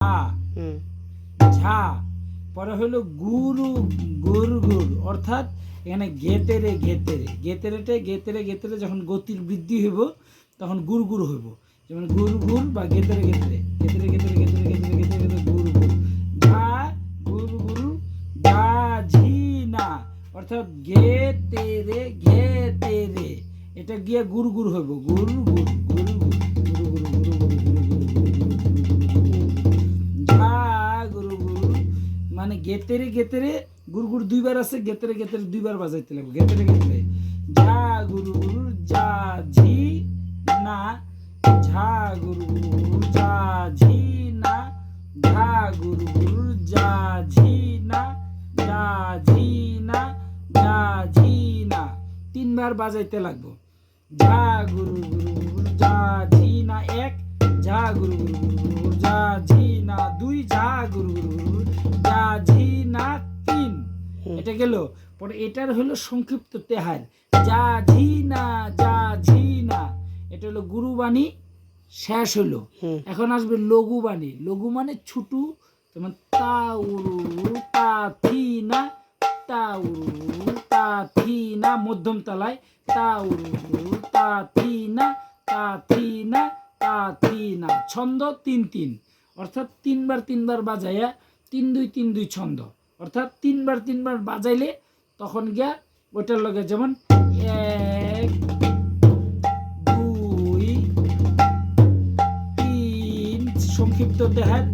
ঝা ঝা পরে হলো গুরু গুর গুর, অর্থাৎ এখানে গেতেরে গেতেরে গেতেরেটে গেতেরে গেতেরে যখন গতির বৃদ্ধি হইব তখন গুর গুর হইব, যেমন গুর গুর বা গেতেরে গেতেরে গেতেরে গেতেরে গেতেরে গেতেরে গেতেরে গেতেরে গুর গুর। ঝা গুর গুরু ঝা ঝি না, অর্থাৎ গেতেরে গেতেরে এটা গিয়ে গুর গুর হইব, গুর গুর গুর গুর গুরু গুরু গুরু গুরু গুরু গুরু ঝা গুরু গুরু, মানে গেতেরে গেতেরে গুরু গুরু দুইবার আছে, গেতেরে গেতেরে দুইবার বাজাইতে লাগবে, গেতেরে গেতেরে ঝা গুরু গুরু যা ঝি না, ঝা গুরু গুরু যা ঝি না, ঝা গুরু গুরু যা ঝি না, যা ঝি না, যা ঝি না, তিনবার বাজাইতে লাগবো। ঝা গুরু গুরু গুরু যা ঝি না এক, ঝা গুরু গুরু গুরু যা ঝি না দুই, ঝা গুরু গুরু গুরু যা ঝি না তিন। এটা গেল। পরে এটার হলো সংক্ষিপ্ত তেহার, যা ঝি না যা ঝি না, এটা হলো গুরুবাণী শেষ হলো। এখন আসবে লঘু বাণী। লঘু মানে ছুটু, যেমন তা উরু তা থি না, তা উরু তা থি না মধ্যম তালায়, তা উরু তা থি না, তা থি না, তা থি না। ছন্দ তিন তিন, অর্থাৎ তিনবার তিনবার বাজাইয়া তিন দুই তিন দুই ছন্দ, অর্থাৎ তিনবার তিনবার বাজাইলে তখন গিয়া ওইটার লগে যেমন এক দুই তিন সংক্ষিপ্ত দেখায়